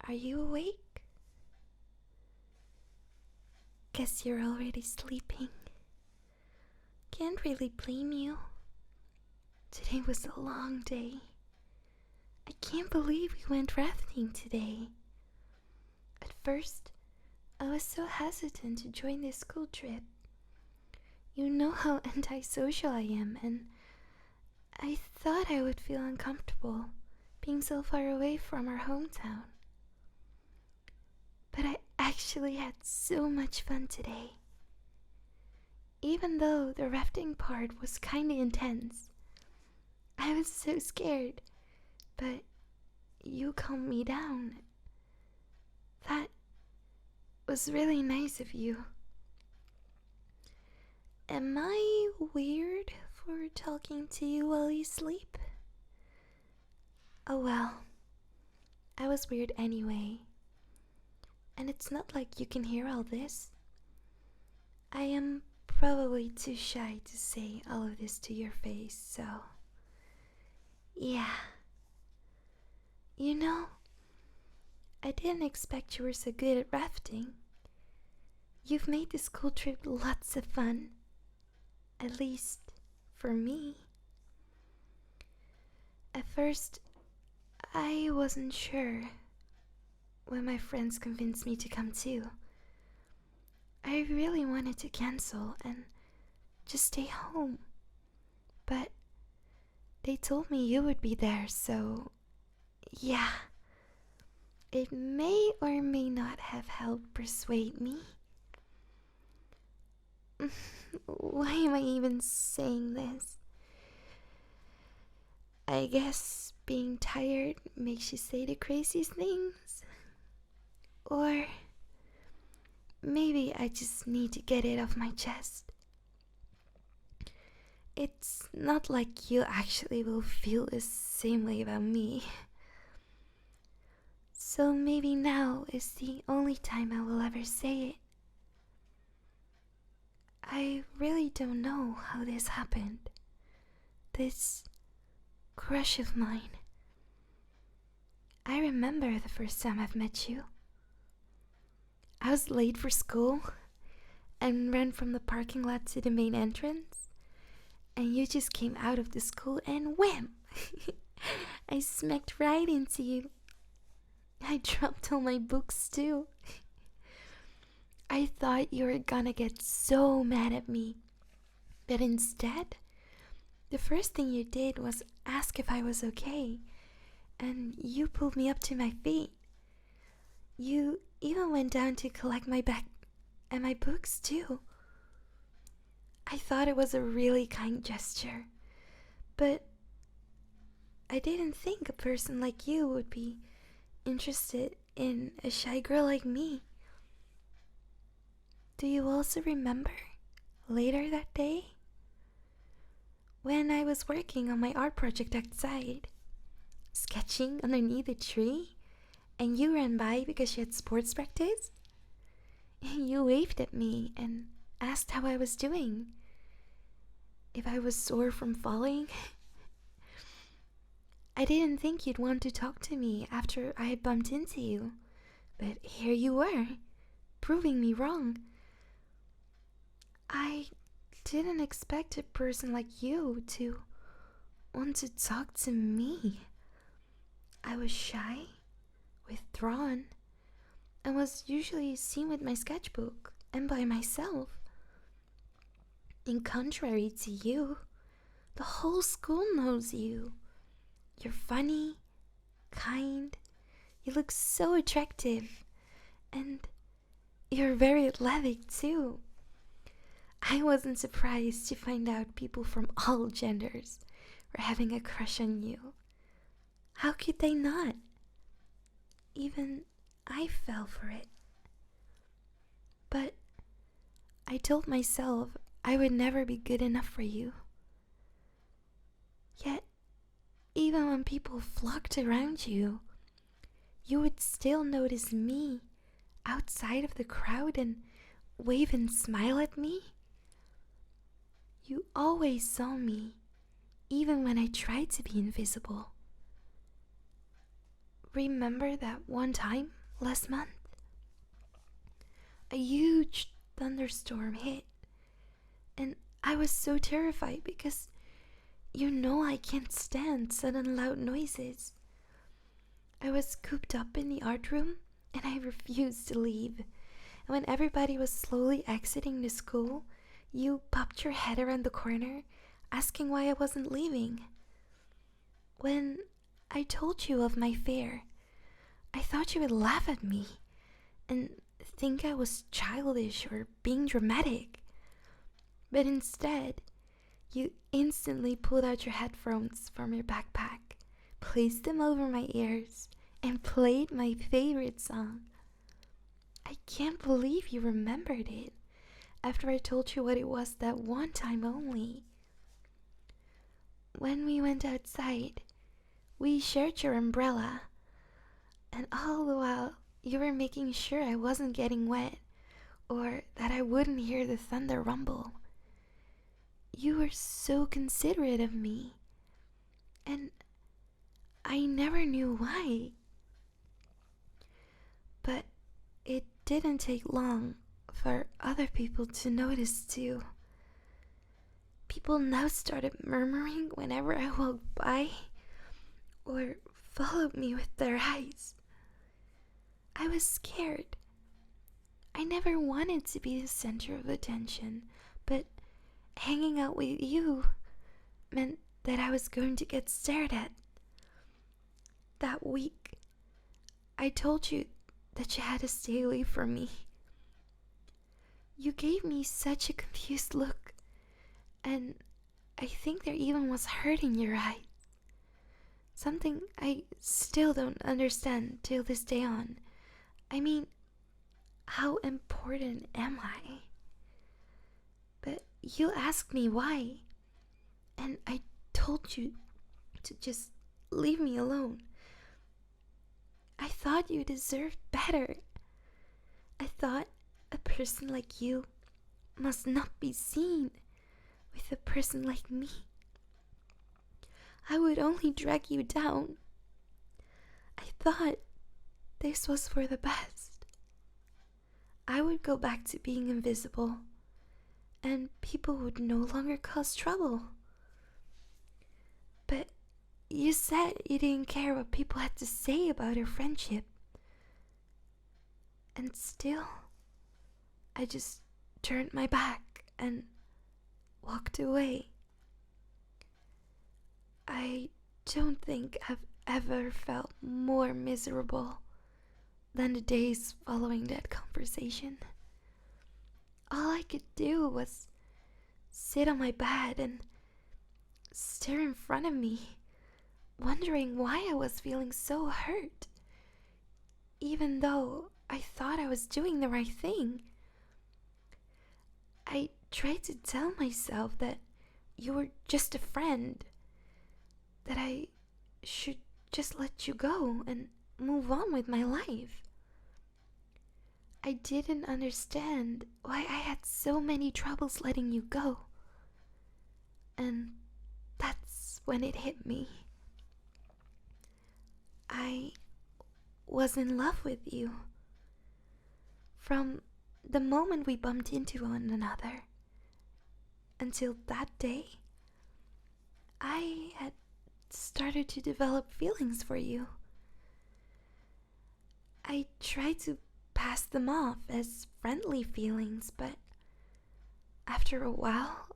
Are you awake? Guess you're already sleeping. Can't really blame you. Today was a long day. I can't believe we went rafting today. At first, I was so hesitant to join this school trip. You know how antisocial I am, and I thought I would feel uncomfortable being so far away from our hometown. But I actually had so much fun today. Even though the rafting part was kinda intense, I was so scared, but you calmed me down. That was really nice of you. Am I weird for talking to you while you sleep? Oh well, I was weird anyway. And it's not like you can hear all this. I am probably too shy to say all of this to your face, so yeah. You know, I didn't expect you were so good at rafting. You've made this school trip lots of fun. At least, for me. At first, I wasn't sure when my friends convinced me to come too. I really wanted to cancel and just stay home. But they told me you would be there, so yeah. It may or may not have helped persuade me. Why am I even saying this? I guess being tired makes you say the craziest things. Or maybe I just need to get it off my chest. It's not like you actually will feel the same way about me. So maybe now is the only time I will ever say it. I really don't know how this happened. This crush of mine. I remember the first time I've met you. I was late for school and ran from the parking lot to the main entrance. And you just came out of the school and wham! I smacked right into you. I dropped all my books too. I thought you were gonna get so mad at me. But instead, the first thing you did was ask if I was okay. And you pulled me up to my feet. You even went down to collect my bag and my books too. I thought it was a really kind gesture. But I didn't think a person like you would be interested in a shy girl like me. Do you also remember later that day? When I was working on my art project outside, sketching underneath a tree, and you ran by because you had sports practice? You waved at me and asked how I was doing. If I was sore from falling? I didn't think you'd want to talk to me after I had bumped into you, but here you were, proving me wrong. I didn't expect a person like you to want to talk to me. I was shy, withdrawn, and was usually seen with my sketchbook and by myself. In contrary to you, the whole school knows you. You're funny, kind, you look so attractive, and you're very athletic too. I wasn't surprised to find out people from all genders were having a crush on you. How could they not? Even I fell for it. But I told myself I would never be good enough for you. Yet, even when people flocked around you, you would still notice me outside of the crowd and wave and smile at me. You always saw me, even when I tried to be invisible. Remember that one time last month, a huge thunderstorm hit, and I was so terrified because I can't stand sudden loud noises. I was cooped up in the art room and I refused to leave. And when everybody was slowly exiting the school, you popped your head around the corner asking why I wasn't leaving. When I told you of my fear, I thought you would laugh at me and think I was childish or being dramatic. But instead, you instantly pulled out your headphones from your backpack, placed them over my ears, and played my favorite song. I can't believe you remembered it after I told you what it was that one time only. When we went outside, we shared your umbrella, and all the while you were making sure I wasn't getting wet or that I wouldn't hear the thunder rumble. You were so considerate of me, and I never knew why. But it didn't take long for other people to notice too. People now started murmuring whenever I walked by or followed me with their eyes. I was scared. I never wanted to be the center of attention, but hanging out with you meant that I was going to get stared at. That week, I told you that you had to stay away from me. You gave me such a confused look, and I think there even was hurt in your eyes. Something I still don't understand till this day on. I mean, how important am I? But you asked me why, and I told you to just leave me alone. I thought you deserved better. I thought a person like you must not be seen with a person like me. I would only drag you down. I thought this was for the best. I would go back to being invisible, and people would no longer cause trouble. But you said you didn't care what people had to say about our friendship. And still, I just turned my back and walked away. I don't think I've ever felt more miserable than the days following that conversation. All I could do was sit on my bed and stare in front of me, wondering why I was feeling so hurt, even though I thought I was doing the right thing. I tried to tell myself that you were just a friend, that I should just let you go and move on with my life. I didn't understand why I had so many troubles letting you go. And that's when it hit me. I was in love with you. From the moment we bumped into one another until that day, I had started to develop feelings for you. I tried to pass them off as friendly feelings, but after a while,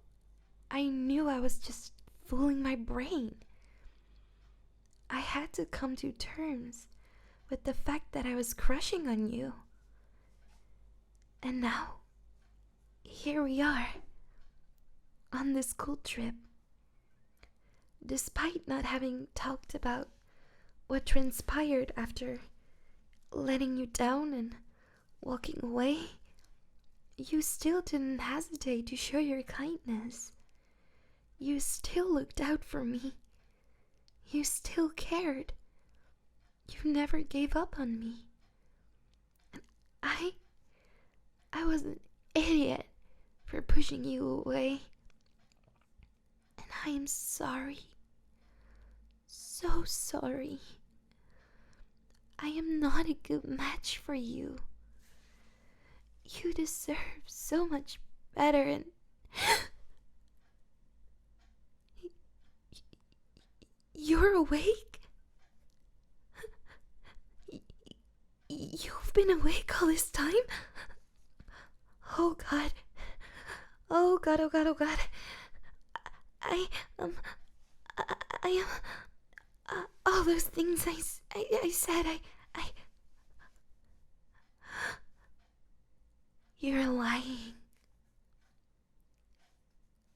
I knew I was just fooling my brain. I had to come to terms with the fact that I was crushing on you. And now, here we are, on this school trip. Despite not having talked about what transpired after letting you down and walking away, you still didn't hesitate to show your kindness. You still looked out for me. You still cared. You never gave up on me. And I was an idiot for pushing you away. And I am sorry. So sorry. I am not a good match for you. You deserve so much better, and you're awake? You've been awake all this time? Oh God. Oh God, oh God, oh God. I, um, I am, all those things I said, I, you're lying.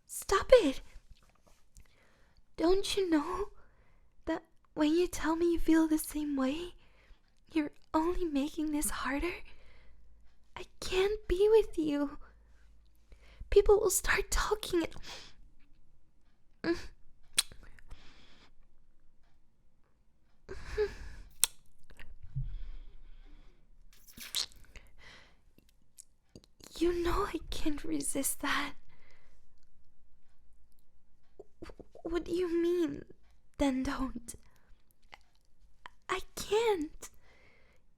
Stop it! Don't you know that when you tell me you feel the same way, you're only making this harder? I can't be with you. People will start talking and... You know I can't resist that. What do you mean, then don't? I can't.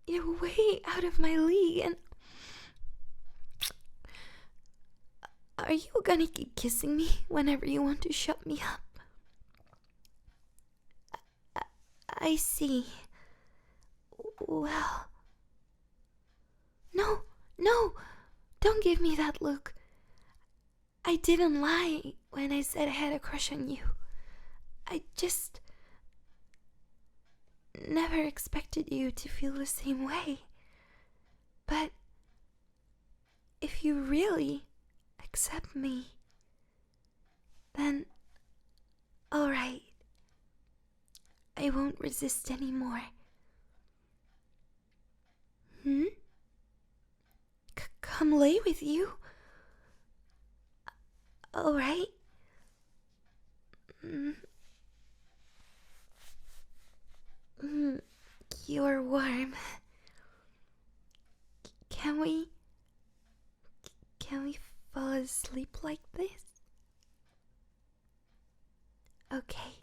You're way out of my league, and... Are you gonna keep kissing me whenever you want to shut me up? I see. Well... No, no! Don't give me that look. I didn't lie when I said I had a crush on you. I just... never expected you to feel the same way. But... if you really accept me, then... alright. I won't resist anymore. Come lay with you? Alright. You're warm. Can we fall asleep like this? Okay.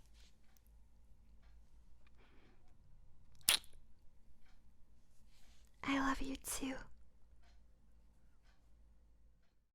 I love you too.